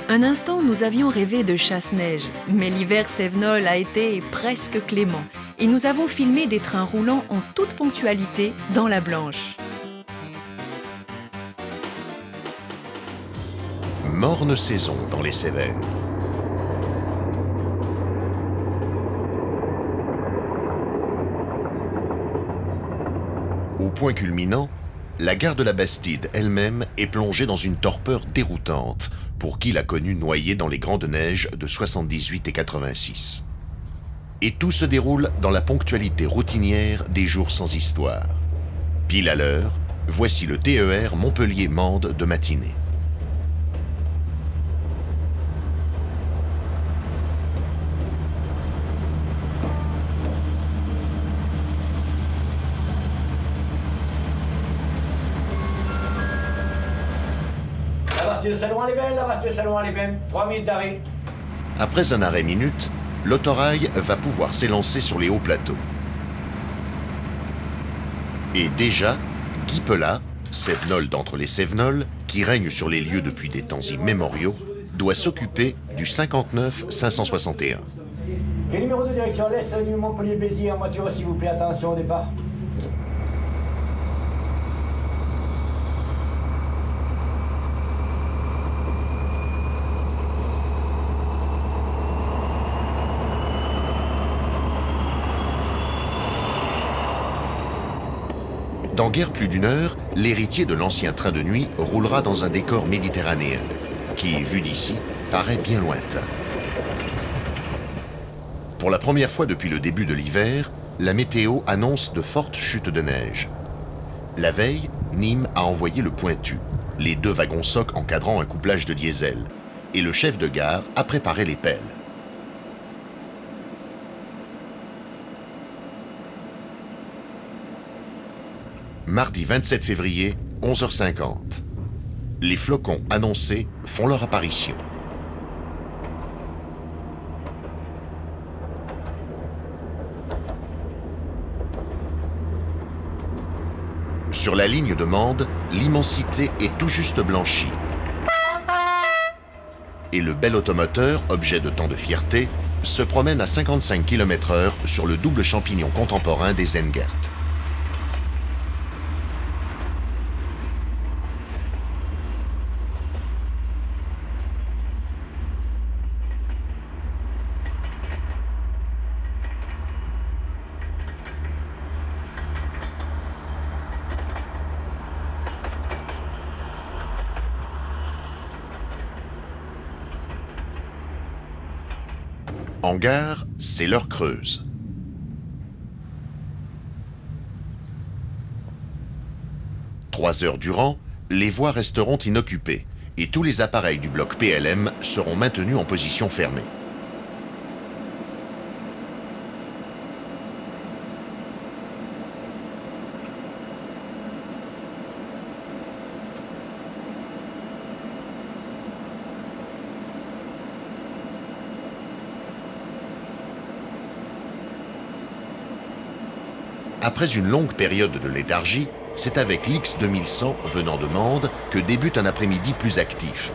Un instant, nous avions rêvé de chasse-neige, mais l'hiver cévenol a été presque clément et nous avons filmé des trains roulants en toute ponctualité dans la Blanche. Morne saison dans les Cévennes. Au point culminant, la gare de la Bastide elle-même est plongée dans une torpeur déroutante pour qui l'a connue noyée dans les grandes neiges de 78 et 86. Et tout se déroule dans la ponctualité routinière des jours sans histoire. Pile à l'heure, voici le TER Montpellier-Mende de matinée. La voiture Salon-les-Bains, la voiture Salon-les-Bains, 3 minutes d'arrêt. Après un arrêt minute, l'autorail va pouvoir s'élancer sur les hauts plateaux. Et déjà, Guy Pelat, cévenol d'entre les cévenols, qui règne sur les lieux depuis des temps immémoriaux, doit s'occuper du 59 561. Quel numéro de direction l'Est, Montpellier-Béziers en voiture, s'il vous plaît, attention au départ. Dans guère plus d'une heure, l'héritier de l'ancien train de nuit roulera dans un décor méditerranéen, qui, vu d'ici, paraît bien lointain. Pour la première fois depuis le début de l'hiver, la météo annonce de fortes chutes de neige. La veille, Nîmes a envoyé le Pointu, les 2 wagons-socs encadrant un couplage de diesel, et le chef de gare a préparé les pelles. Mardi 27 février, 11h50. Les flocons annoncés font leur apparition. Sur la ligne de Mende, l'immensité est tout juste blanchie. Et le bel automoteur, objet de tant de fierté, se promène à 55 km/h sur le double champignon contemporain des Zengert. En gare, c'est l'heure creuse. Trois heures durant, les voies resteront inoccupées et tous les appareils du bloc PLM seront maintenus en position fermée. Après une longue période de léthargie, c'est avec l'X 2100 venant de Mende que débute un après-midi plus actif,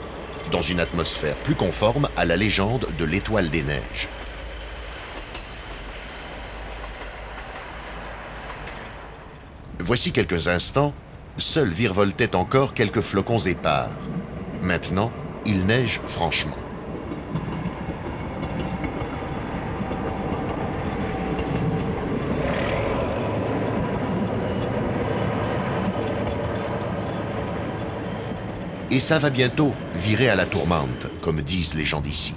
dans une atmosphère plus conforme à la légende de l'Étoile des Neiges. Voici quelques instants, seuls virevoltaient encore quelques flocons épars. Maintenant, il neige franchement. Et ça va bientôt virer à la tourmente, comme disent les gens d'ici.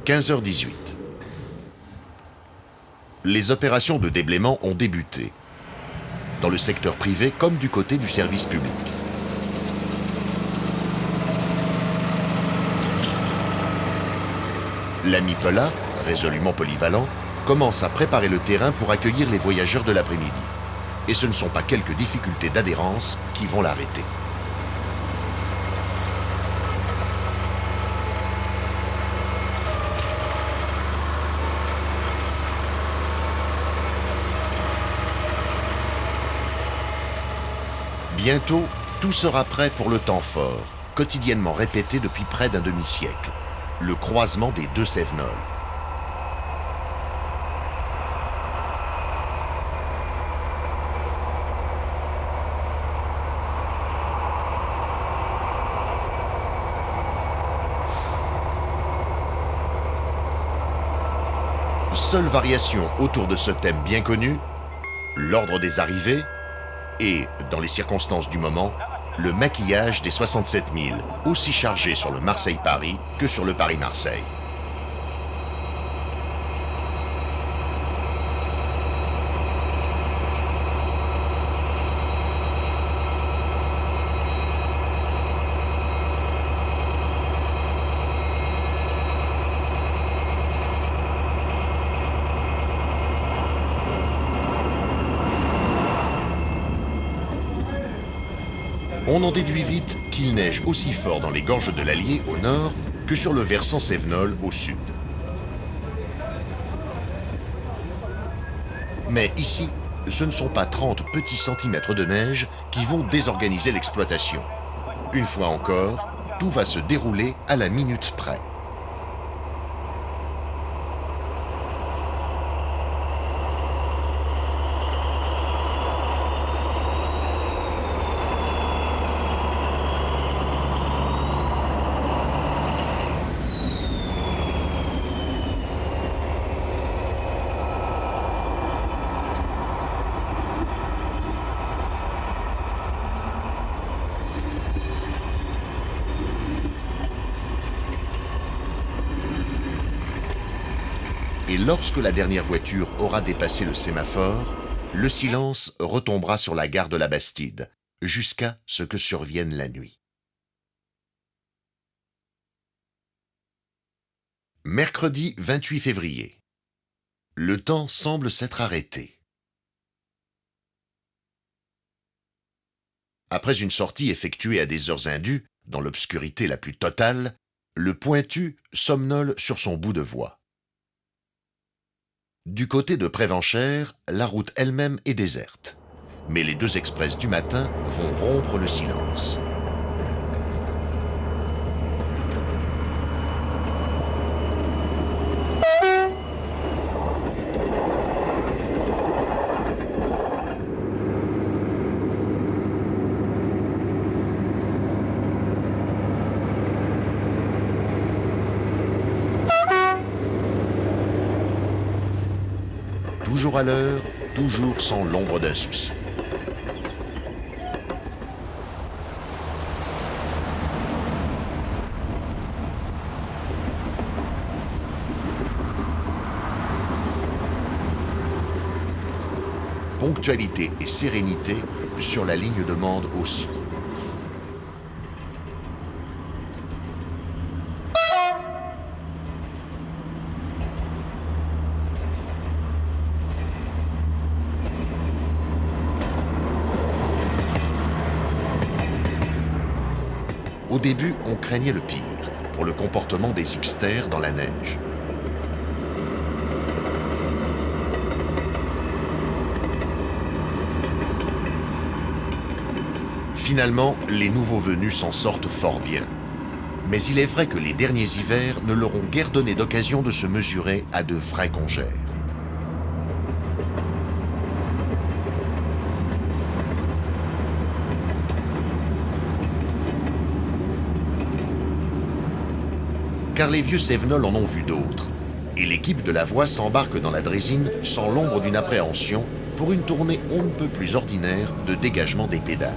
« 15h18. Les opérations de déblaiement ont débuté, dans le secteur privé comme du côté du service public. L'ami Pelat, résolument polyvalent, commence à préparer le terrain pour accueillir les voyageurs de l'après-midi. Et ce ne sont pas quelques difficultés d'adhérence qui vont l'arrêter. Bientôt, tout sera prêt pour le temps fort, quotidiennement répété depuis près d'un demi-siècle. Le croisement des deux Cévenols. Seule variation autour de ce thème bien connu, l'ordre des arrivées et, dans les circonstances du moment, le maquillage des 67 000, aussi chargés sur le Marseille-Paris que sur le Paris-Marseille. On en déduit vite qu'il neige aussi fort dans les gorges de l'Allier au nord que sur le versant Cévenol au sud. Mais ici, ce ne sont pas 30 petits centimètres de neige qui vont désorganiser l'exploitation. Une fois encore, tout va se dérouler à la minute près. Et lorsque la dernière voiture aura dépassé le sémaphore, le silence retombera sur la gare de la Bastide, jusqu'à ce que survienne la nuit. Mercredi 28 février. Le temps semble s'être arrêté. Après une sortie effectuée à des heures indues, dans l'obscurité la plus totale, le pointu somnole sur son bout de voie. Du côté de Prévenchères, la route elle-même est déserte. Mais les deux express du matin vont rompre le silence. Toujours à l'heure, toujours sans l'ombre d'un souci. Ponctualité et sérénité sur la ligne de Mende aussi. Au début, on craignait le pire, pour le comportement des Xters dans la neige. Finalement, les nouveaux venus s'en sortent fort bien. Mais il est vrai que les derniers hivers ne leur ont guère donné d'occasion de se mesurer à de vrais congères. Car les vieux Cévenols en ont vu d'autres, et l'équipe de la voie s'embarque dans la draisine sans l'ombre d'une appréhension pour une tournée on ne peut plus ordinaire de dégagement des pédales.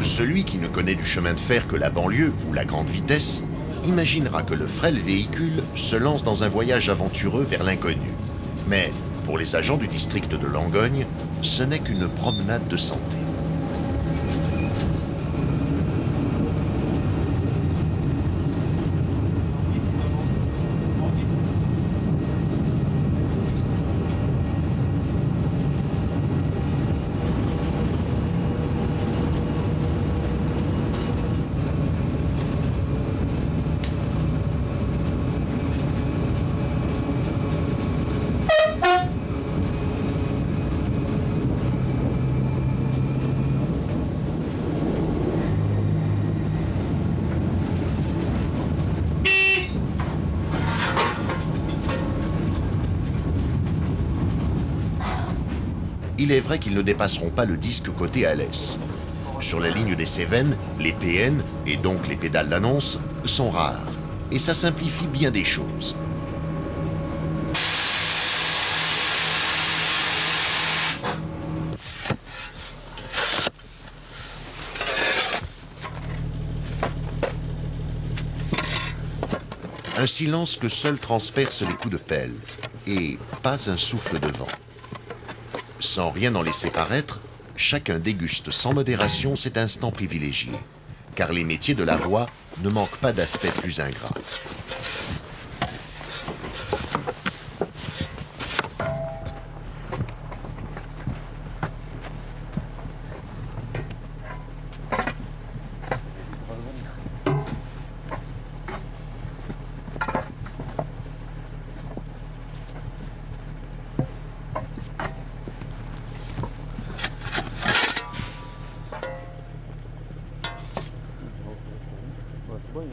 Celui qui ne connaît du chemin de fer que la banlieue ou la grande vitesse imaginera que le frêle véhicule se lance dans un voyage aventureux vers l'inconnu. Mais pour les agents du district de Langogne, ce n'est qu'une promenade de santé. il est vrai qu'ils ne dépasseront pas le disque côté Alès. Sur la ligne des Cévennes, les PN, et donc les pédales d'annonce, sont rares. Et ça simplifie bien des choses. Un silence que seul transperce les coups de pelle, et pas un souffle de vent. Sans rien en laisser paraître, chacun déguste sans modération cet instant privilégié, car les métiers de la voix ne manquent pas d'aspects plus ingrats.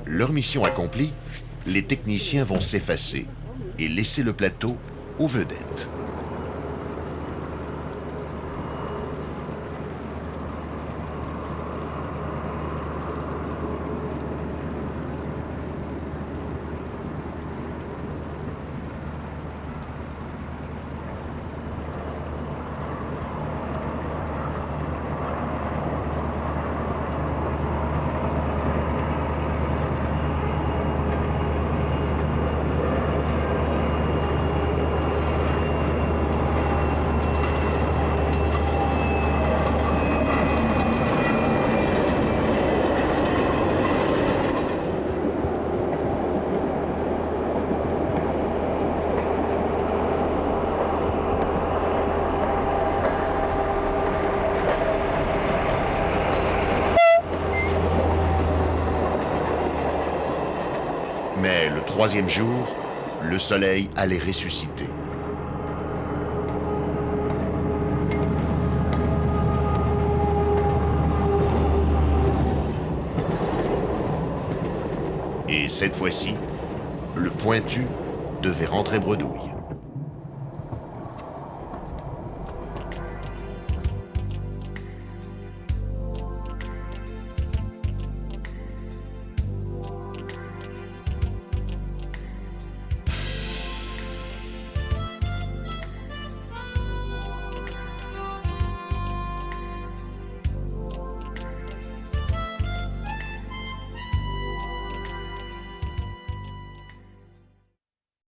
Leur mission accomplie, les techniciens vont s'effacer et laisser le plateau aux vedettes. Mais le troisième jour, le soleil allait ressusciter. Et cette fois-ci, le pointu devait rentrer bredouille.